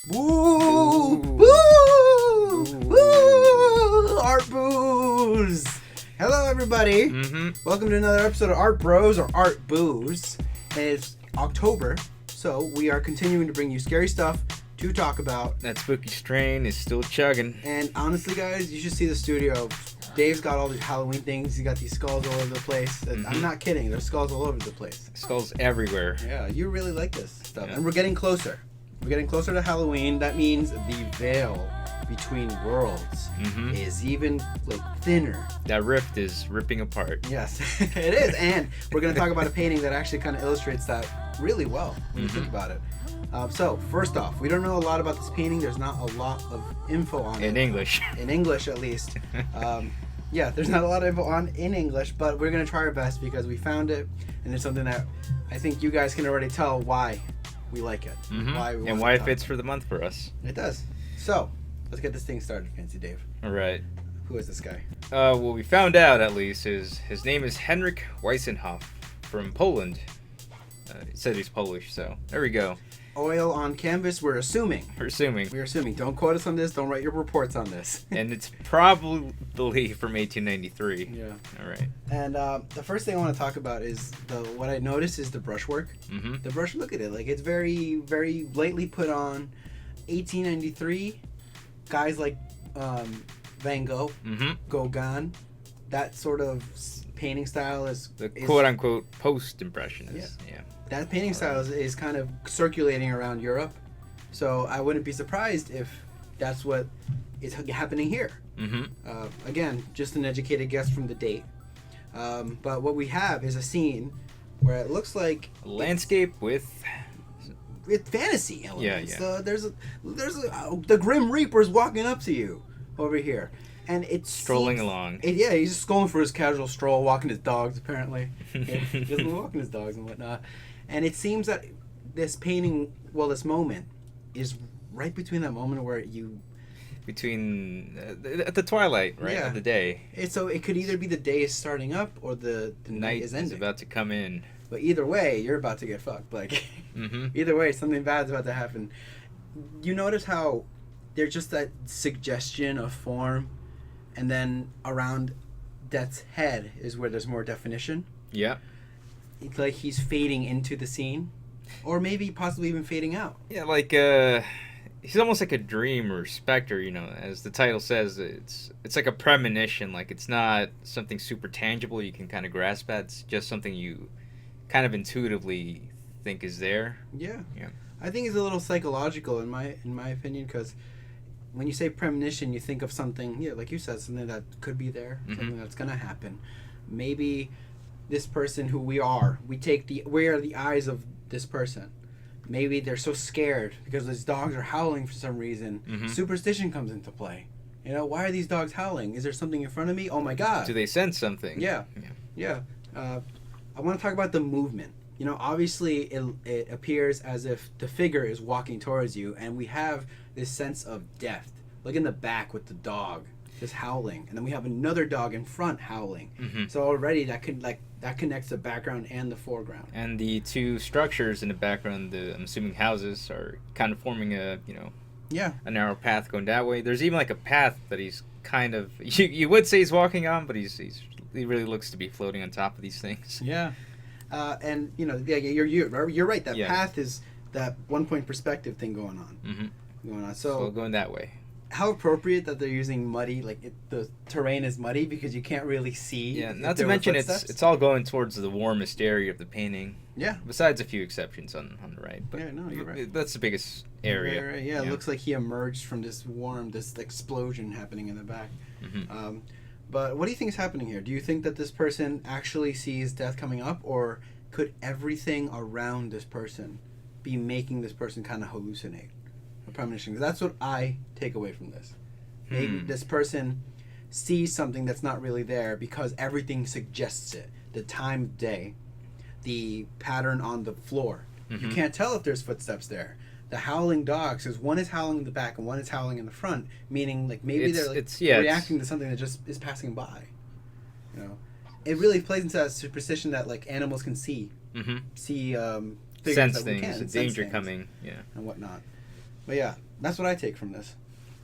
Woo! Woo! Woo! Art Booze! Hello, everybody. Welcome to another episode of Art Bros or Art Booze. And it's October, so we are continuing to bring you scary stuff to talk about. That spooky strain is still chugging. And honestly, guys, you should see the studio. Dave's got all these Halloween things. He's got these skulls all over the place. And I'm not kidding. There's skulls all over the place. Skulls everywhere. Yeah, you really like this stuff. Yeah. And we're getting closer. We're getting closer to Halloween. That means the veil between worlds is even thinner. That rift is ripping apart. Yes, it is. And we're going to talk about a painting that actually kind of illustrates that really well when you think about it. So, first off, we don't know a lot about this painting. There's not a lot of info on it. In English. In English, at least. Yeah, there's not a lot of info in English, but we're going to try our best because we found it, and it's something that I think you guys can already tell why we like it. Why it fits for the month for us. It does. So, let's get this thing started, Fancy Dave. All right. Who is this guy? What we found out, at least, is his name is Henryk Weyssenhoff from Poland. It said he's Polish, so there we go. Oil on canvas, we're assuming. We're assuming. Don't quote us on this. Don't write your reports on this. And it's probably from 1893. Yeah. All right. And the first thing I want to talk about is what I noticed is the brushwork. The brush, look at it. Like, it's very, very lightly put on. 1893, guys like Van Gogh, Gauguin, that sort of painting style is quote-unquote post-impressionist. Yeah. That painting style is kind of circulating around Europe, so I wouldn't be surprised if that's what is happening here. Again, just an educated guess from the date. But what we have is a scene where it looks like a landscape with fantasy elements. Yeah. There's the Grim Reaper's walking up to you over here. And it's strolling along. He's just going for his casual stroll, walking his dogs, apparently. He doesn't walking his dogs and whatnot. And it seems that this painting, this moment, is right between that moment where at the twilight, right, of the day. So it could either be the day is starting up or the night is ending. Is about to come in. But either way, you're about to get fucked. Either way, something bad's about to happen. You notice how there's just that suggestion of form, and then around Death's head is where there's more definition. Yeah. It's like he's fading into the scene, or maybe possibly even fading out. Yeah, he's almost like a dream or specter, as the title says. It's like a premonition. Like, it's not something super tangible you can kind of grasp at. It's just something you kind of intuitively think is there. Yeah. I think it's a little psychological in my opinion, because when you say premonition, you think of something, like you said, something that could be there, something that's going to happen. Maybe this person who we are the eyes of this person. Maybe they're so scared because these dogs are howling for some reason. Superstition comes into play. Why are these dogs howling? Is there something in front of me? Oh my God. Do they sense something? Yeah. I want to talk about the movement. Obviously it appears as if the figure is walking towards you, and we have this sense of death. Look in the back with the dog just howling, and then we have another dog in front howling. So already that connects the background and the foreground. And the two structures in the background, I'm assuming houses, are kind of forming a narrow path going that way. There's even like a path that he's kind of you would say he's walking on, but he really looks to be floating on top of these things. Yeah. And you're right. That path is that 1 point perspective thing going on. So going that way. How appropriate that they're using muddy, the terrain is muddy because you can't really see. Yeah, not to mention it's all going towards the warmest area of the painting. Yeah. Besides a few exceptions on the right. But yeah, no, you're right. That's the biggest area. Right. Yeah, it looks like he emerged from this explosion happening in the back. But what do you think is happening here? Do you think that this person actually sees death coming up, or could everything around this person be making this person kind of hallucinate? A premonition. 'Cause that's what I take away from this. Maybe this person sees something that's not really there because everything suggests it. The time of day, the pattern on the floor. You can't tell if there's footsteps there. The howling dogs, because one is howling in the back and one is howling in the front, meaning maybe they're reacting to something that just is passing by. It really plays into that superstition that animals can see, sense things, danger things coming, and whatnot. But yeah, that's what I take from this.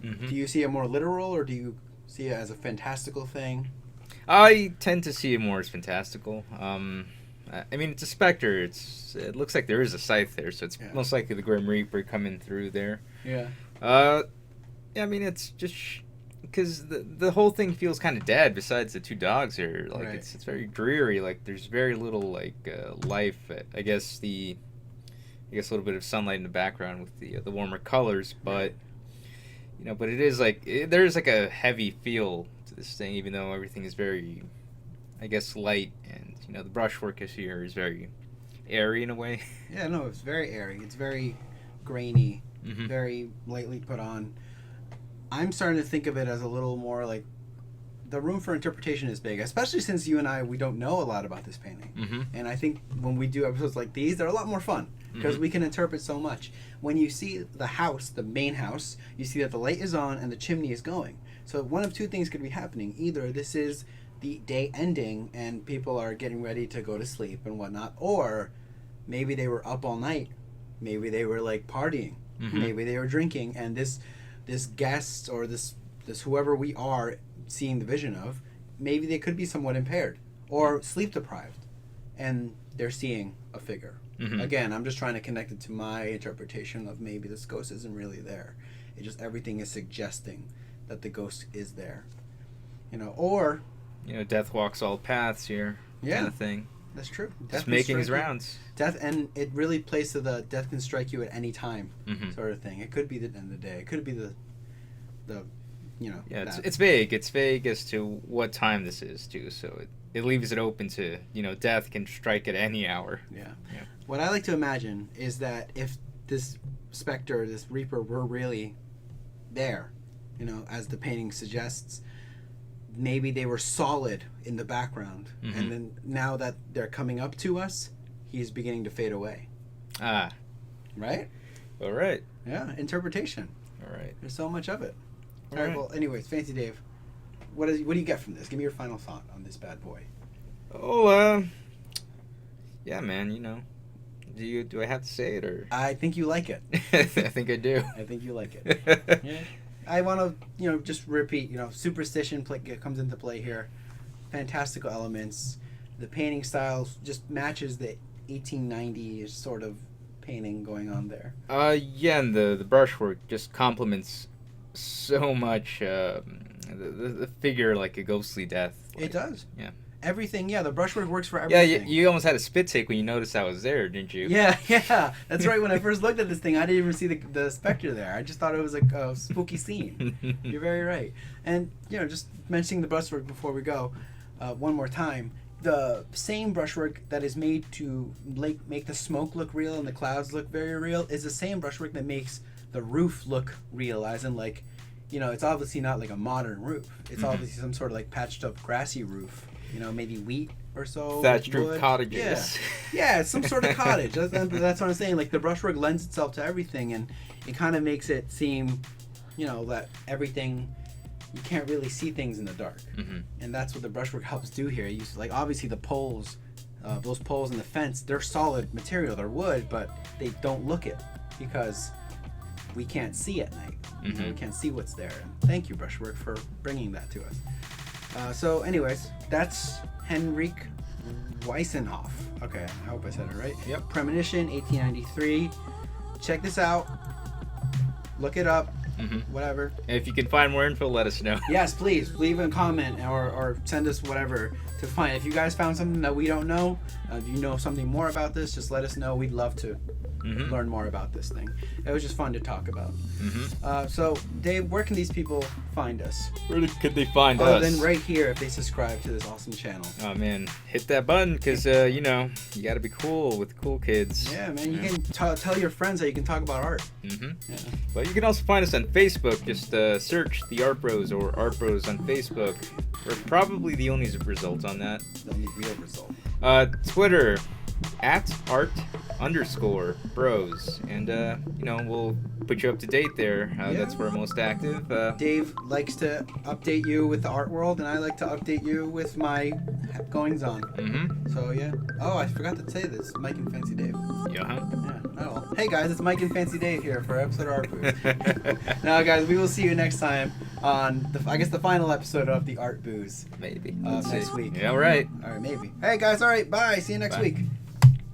Mm-hmm. Do you see it more literal, or do you see it as a fantastical thing? I tend to see it more as fantastical. I mean, it's a specter. It looks like there is a scythe there, so it's most likely the Grim Reaper coming through there. Yeah. Yeah, I mean, it's just because the whole thing feels kind of dead. Besides the two dogs here, like Right. it's very dreary. Like there's very little like life. I guess a little bit of sunlight in the background with the warmer colors, but but it is like there's like a heavy feel to this thing, even though everything is very, I guess, light, and the brushwork here is very airy in a way. Yeah, no, it's very airy. It's very grainy, Mm-hmm. very lightly put on. I'm starting to think of it as a little more like the room for interpretation is big, especially since you and I, we don't know a lot about this painting. Mm-hmm. And I think when we do episodes like these, they're a lot more fun because we can interpret so much. When you see the house, the main house, you see that the light is on and the chimney is going. So one of two things could be happening. Either this is the day ending and people are getting ready to go to sleep and whatnot, or maybe they were up all night. Maybe they were like partying. Mm-hmm. Maybe they were drinking, and this guest or this whoever we are seeing the vision of, maybe they could be somewhat impaired or sleep deprived, and they're seeing a figure. Mm-hmm. Again, I'm just trying to connect it to my interpretation of maybe this ghost isn't really there. It just everything is suggesting that the ghost is there. Or Death walks all paths here. Yeah. Kind of thing. that's true. Just making his rounds. Death, and it really plays to the death can strike you at any time Mm-hmm. sort of thing. It could be the end of the day. It could be the Yeah, that. it's vague. It's vague as to what time this is too. So it leaves it open to death can strike at any hour. Yeah. Yeah. What I like to imagine is that if this specter, this reaper, were really there, as the painting suggests, maybe they were solid in the background, Mm-hmm. and then now that they're coming up to us, he's beginning to fade away. Ah, Right? all right, Yeah. Interpretation. all right. There's so much of it. All All right. right. Well, anyways, Fancy Dave, what do you get from this? Give me your final thought on this bad boy. Oh, yeah, man. Do I have to say it or? I think you like it. I think I do. I think you like it. Yeah. I want to, just repeat, superstition comes into play here. Fantastical elements. The painting style just matches the 1890s sort of painting going on there. Yeah, and the brushwork just complements so much the figure like a ghostly death. It does. Yeah. Everything, the brushwork works for Yeah, everything. you almost had a spit take when you noticed I was there, didn't you? Yeah. That's right. When I first looked at this thing, I didn't even see the specter there. I just thought it was like a spooky scene. You're very right. And, just mentioning the brushwork before we go, one more time. The same brushwork that is made to make the smoke look real and the clouds look very real is the same brushwork that makes the roof look real, as in like, it's obviously not like a modern roof. It's obviously some sort of like patched up grassy roof. Maybe wheat or so. Thatched roof wood. cottages. Yeah, it's some sort of cottage. That's what I'm saying. Like the brushwork lends itself to everything, and it kind of makes it seem, that everything, you can't really see things in the dark. Mm-hmm. And that's what the brushwork helps do here. Like obviously the poles, those poles in the fence, they're solid material. They're wood, but they don't look it because we can't see at night. Mm-hmm. We can't see what's there. And thank you, brushwork, for bringing that to us. So anyways, that's Henryk Weyssenhoff. Okay, I hope I said it right. Yep. Premonition, 1893. Check this out. Look it up. Mm-hmm. Whatever. And if you can find more info, let us know. Yes, please leave a comment or send us whatever to find. If you guys found something that we don't know, if you know something more about this, just let us know. We'd love to learn more about this thing. It was just fun to talk about. Mm-hmm. So, Dave, where can these people find us? Where could they find Other us? than right here if they subscribe to this awesome channel. Oh man, hit that button because you gotta be cool with cool kids. Yeah, man, you can tell your friends that you can talk about art. Mm-hmm. Yeah. But you can also find us on Facebook. Just search the Art Bros or Art Bros on Facebook. We're probably the only result on that. The only real result. Twitter @art_bros. _bros, and we'll put you up to date there. That's where we're most active. Dave likes to update you with the art world, and I like to update you with my goings on. So yeah. Oh, I forgot to say this. Mike and Fancy Dave. Yeah. Oh well. Hey guys, it's Mike and Fancy Dave here for episode of Art Booze. Now guys, we will see you next time on the final episode of the Art Booze. Maybe. Next week. Yeah, all right. All right, maybe. Hey guys, all right, bye. See you next week.